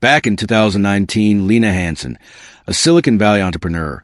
Back in 2019, Lena Hansen, a Silicon Valley entrepreneur,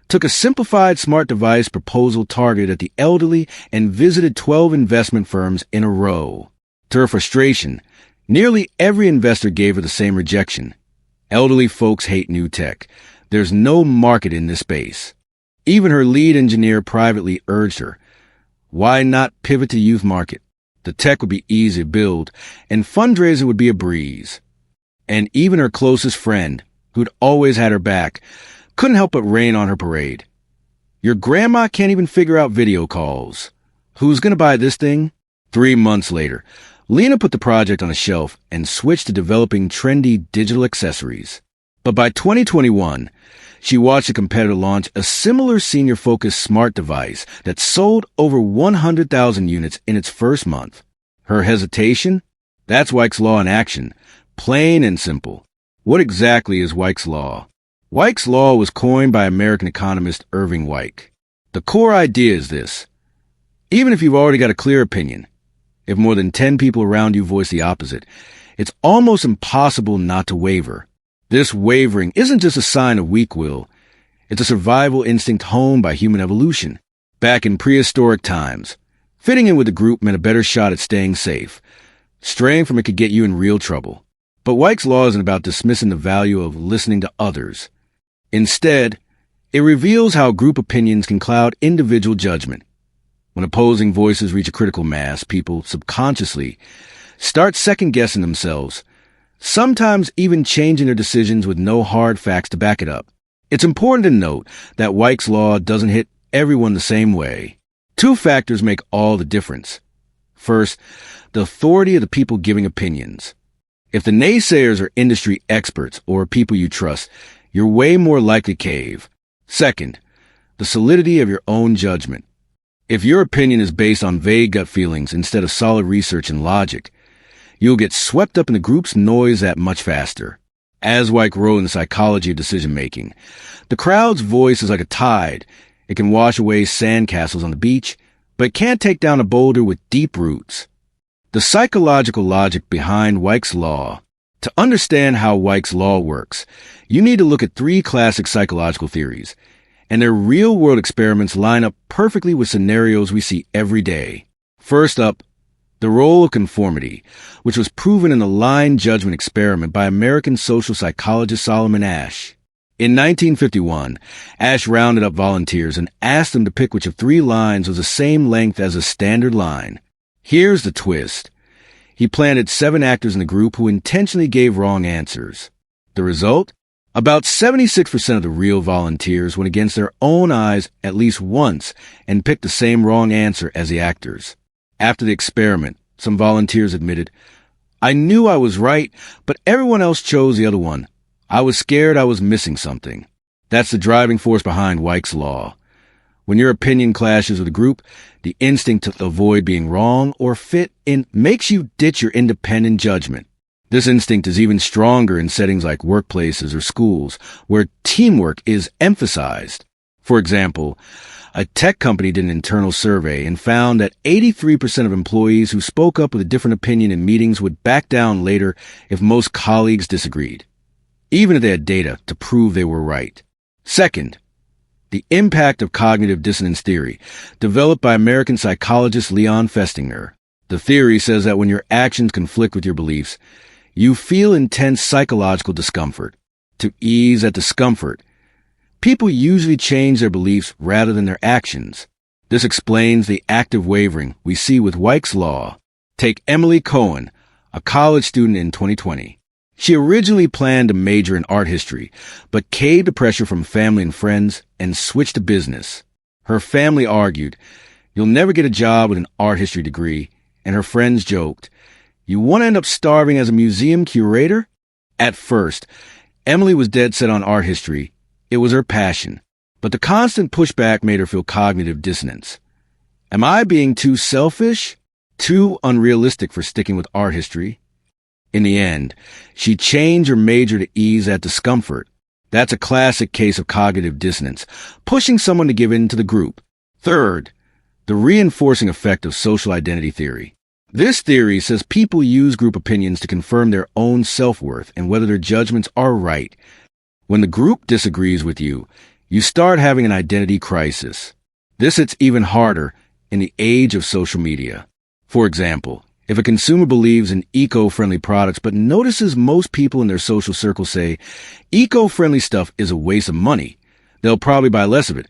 took a simplified smart device proposal targeted at the elderly and visited 12 investment firms in a row. To her frustration, nearly every investor gave her the same rejection. Elderly folks hate new tech. There's no market in this space. Even her lead engineer privately urged her, why not pivot to youth market? The tech would be easy to build, and fundraising would be a breeze. And even her closest friend, who'd always had her back, couldn't help but rain on her parade. Your grandma can't even figure out video calls. Who's going to buy this thing? 3 months later, Lena put the project on a shelf and switched to developing trendy digital accessories. But by 2021, she watched a competitor launch a similar senior-focused smart device that sold over 100,000 units in its first month. Her hesitation? That's Weick's Law in action. Plain and simple. What exactly is Weick's Law? Weick's Law was coined by American economist Irving Weick. The core idea is this. Even if you've already got a clear opinion, if more than 10 people around you voice the opposite, it's almost impossible not to waver. This wavering isn't just a sign of weak will. It's a survival instinct honed by human evolution. Back in prehistoric times, fitting in with the group meant a better shot at staying safe. Straying from it could get you in real trouble. But Weick's Law isn't about dismissing the value of listening to others. Instead, it reveals how group opinions can cloud individual judgment. When opposing voices reach a critical mass, people subconsciously start second-guessing themselves, sometimes even changing their decisions with no hard facts to back it up. It's important to note that Weick's Law doesn't hit everyone the same way. 2 factors make all the difference. First, the authority of the people giving opinions. If the naysayers are industry experts or people you trust, you're way more likely to cave. Second, the solidity of your own judgment. If your opinion is based on vague gut feelings instead of solid research and logic, you'll get swept up in the group's noise that much faster. As Weick wrote in The Psychology of Decision-Making, the crowd's voice is like a tide. It can wash away sandcastles on the beach, but it can't take down a boulder with deep roots. The psychological logic behind Weick's Law. To understand how Weick's Law works, you need to look at 3 classic psychological theories, and their real-world experiments line up perfectly with scenarios we see every day. First up, the role of conformity, which was proven in the line judgment experiment by American social psychologist Solomon Asch. In 1951, Asch rounded up volunteers and asked them to pick which of 3 lines was the same length as a standard line. Here's the twist. He planted 7 actors in the group who intentionally gave wrong answers. The result? About 76% of the real volunteers went against their own eyes at least once and picked the same wrong answer as the actors. After the experiment, some volunteers admitted, I knew I was right, but everyone else chose the other one. I was scared I was missing something. That's the driving force behind Weick's Law. When your opinion clashes with a group, the instinct to avoid being wrong or fit in makes you ditch your independent judgment. This instinct is even stronger in settings like workplaces or schools, where teamwork is emphasized. For example, a tech company did an internal survey and found that 83% of employees who spoke up with a different opinion in meetings would back down later if most colleagues disagreed, even if they had data to prove they were right. Second, the impact of cognitive dissonance theory, developed by American psychologist Leon Festinger. The theory says that when your actions conflict with your beliefs, you feel intense psychological discomfort. To ease that discomfort, people usually change their beliefs rather than their actions. This explains the active wavering we see with Weick's Law. Take Emily Cohen, a college student in 2020. She originally planned to major in art history, but caved to pressure from family and friends and switched to business. Her family argued, "You'll never get a job with an art history degree," and her friends joked, "You want to end up starving as a museum curator?" At first, Emily was dead set on art history. It was her passion. But the constant pushback made her feel cognitive dissonance. Am I being too selfish? Too unrealistic for sticking with art history? In the end, she changed her major to ease that discomfort. That's a classic case of cognitive dissonance, pushing someone to give in to the group. Third, the reinforcing effect of social identity theory. This theory says people use group opinions to confirm their own self-worth and whether their judgments are right. When the group disagrees with you, you start having an identity crisis. This hits even harder in the age of social media. For example, if a consumer believes in eco-friendly products but notices most people in their social circle say, eco-friendly stuff is a waste of money, they'll probably buy less of it,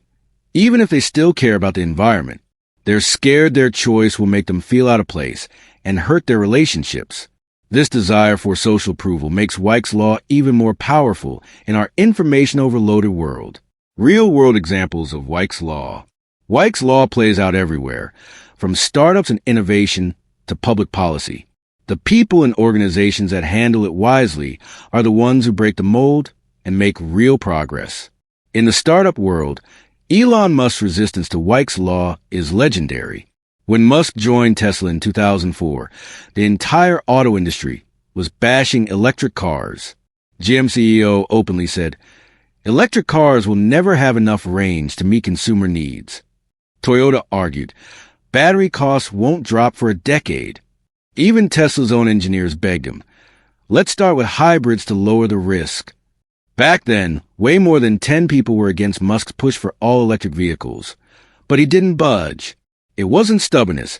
even if they still care about the environment. They're scared their choice will make them feel out of place and hurt their relationships. This desire for social approval makes Weick's law even more powerful in our information-overloaded world. Real-world examples of Weick's law. Weick's law plays out everywhere, from startups and innovation to public policy. The people and organizations that handle it wisely are the ones who break the mold and make real progress. In the startup world, Elon Musk's resistance to Weick's law is legendary. When Musk joined Tesla in 2004, the entire auto industry was bashing electric cars. GM CEO openly said, "Electric cars will never have enough range to meet consumer needs." Toyota argued, "Battery costs won't drop for a decade." Even Tesla's own engineers begged him, "Let's start with hybrids to lower the risk." Back then, way more than 10 people were against Musk's push for all-electric vehicles. But he didn't budge. It wasn't stubbornness.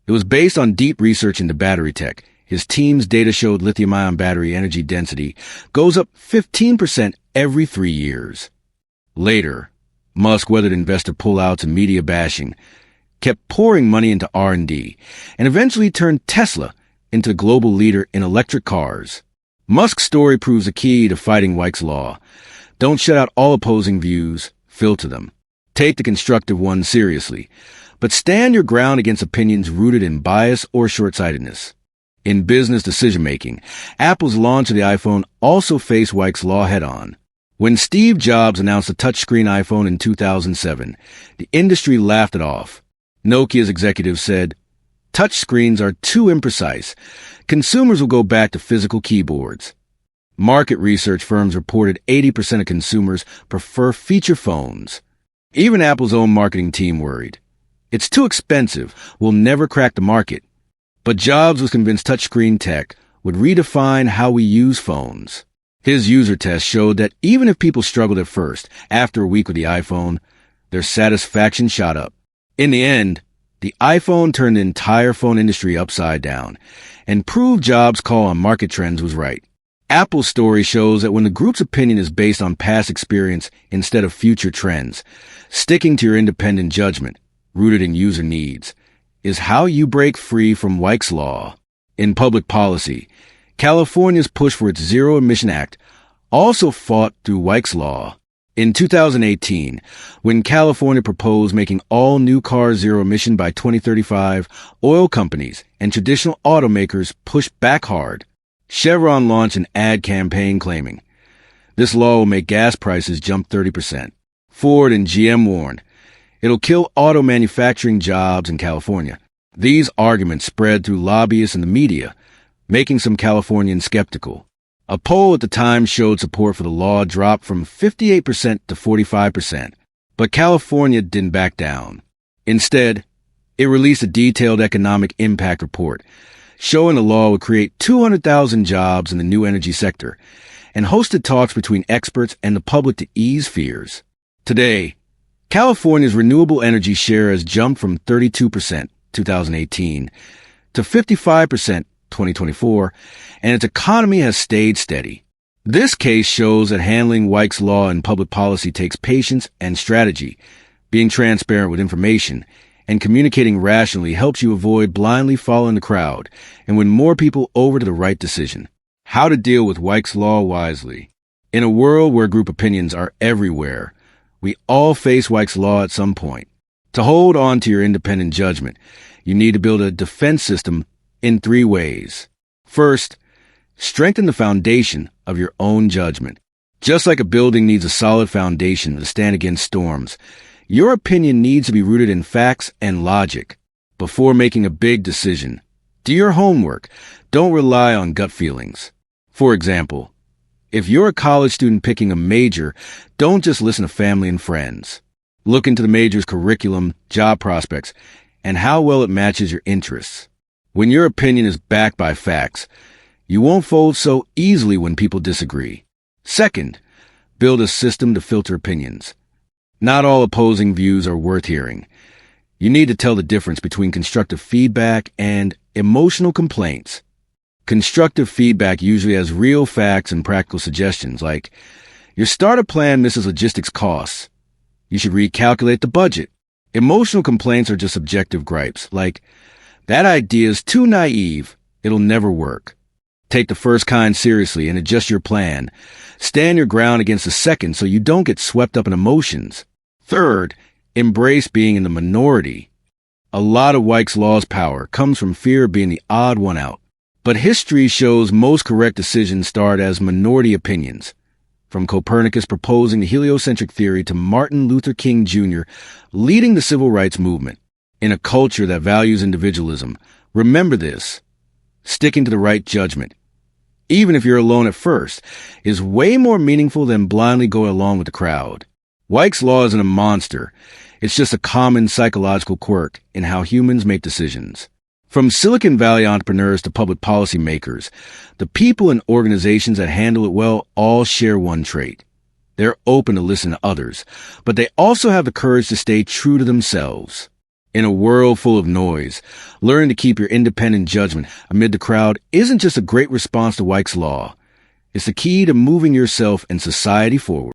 It was based on deep research into battery tech. His team's data showed lithium-ion battery energy density goes up 15% every 3 years. Later, Musk weathered investor pullouts and media bashing, kept pouring money into R&D, and eventually turned Tesla into a global leader in electric cars. Musk's story proves a key to fighting Weick's law. Don't shut out all opposing views, filter them. Take the constructive ones seriously, but stand your ground against opinions rooted in bias or short-sightedness. In business decision-making, Apple's launch of the iPhone also faced Weick's law head-on. When Steve Jobs announced the touchscreen iPhone in 2007, the industry laughed it off. Nokia's executives said, "Touchscreens are too imprecise. Consumers will go back to physical keyboards." Market research firms reported 80% of consumers prefer feature phones. Even Apple's own marketing team worried. "It's too expensive. We'll never crack the market." But Jobs was convinced touchscreen tech would redefine how we use phones. His user test showed that even if people struggled at first, after a week with the iPhone, their satisfaction shot up. In the end, the iPhone turned the entire phone industry upside down and proved Jobs' call on market trends was right. Apple's story shows that when the group's opinion is based on past experience instead of future trends, sticking to your independent judgment, rooted in user needs, is how you break free from Weick's law. In public policy, California's push for its Zero Emission Act also fought through Weick's law. In 2018, when California proposed making all new cars zero emission by 2035, oil companies and traditional automakers pushed back hard. Chevron launched an ad campaign claiming, "This law will make gas prices jump 30%. Ford and GM warned, "It'll kill auto manufacturing jobs in California." These arguments spread through lobbyists and the media, making some Californians skeptical. A poll at the time showed support for the law dropped from 58% to 45%, but California didn't back down. Instead, it released a detailed economic impact report, showing the law would create 200,000 jobs in the new energy sector, and hosted talks between experts and the public to ease fears. Today, California's renewable energy share has jumped from 32% 2018 to 55% 2024, and its economy has stayed steady. This case shows that handling Weick's law in public policy takes patience and strategy. Being transparent with information and communicating rationally helps you avoid blindly following the crowd and win more people over to the right decision. How to deal with Weick's law wisely. In a world where group opinions are everywhere, we all face Weick's law at some point. To hold on to your independent judgment, you need to build a defense system in 3 ways. First, strengthen the foundation of your own judgment. Just like a building needs a solid foundation to stand against storms, your opinion needs to be rooted in facts and logic. Before making a big decision, do your homework. Don't rely on gut feelings. For example, if you're a college student picking a major, don't just listen to family and friends. Look into the major's curriculum, job prospects, and how well it matches your interests. When your opinion is backed by facts, you won't fold so easily when people disagree. Second, build a system to filter opinions. Not all opposing views are worth hearing. You need to tell the difference between constructive feedback and emotional complaints. Constructive feedback usually has real facts and practical suggestions, like, your starter plan misses logistics costs. You should recalculate the budget. Emotional complaints are just subjective gripes, like, that idea is too naive. It'll never work. Take the first kind seriously and adjust your plan. Stand your ground against the second so you don't get swept up in emotions. Third, embrace being in the minority. A lot of Weick's law's power comes from fear of being the odd one out. But history shows most correct decisions start as minority opinions. From Copernicus proposing the heliocentric theory to Martin Luther King Jr. leading the civil rights movement. In a culture that values individualism, remember this. Sticking to the right judgment, even if you're alone at first, is way more meaningful than blindly going along with the crowd. Weick's law isn't a monster. It's just a common psychological quirk in how humans make decisions. From Silicon Valley entrepreneurs to public policy makers, the people and organizations that handle it well all share one trait. They're open to listen to others, but they also have the courage to stay true to themselves. In a world full of noise, learning to keep your independent judgment amid the crowd isn't just a great response to Weick's law. It's the key to moving yourself and society forward.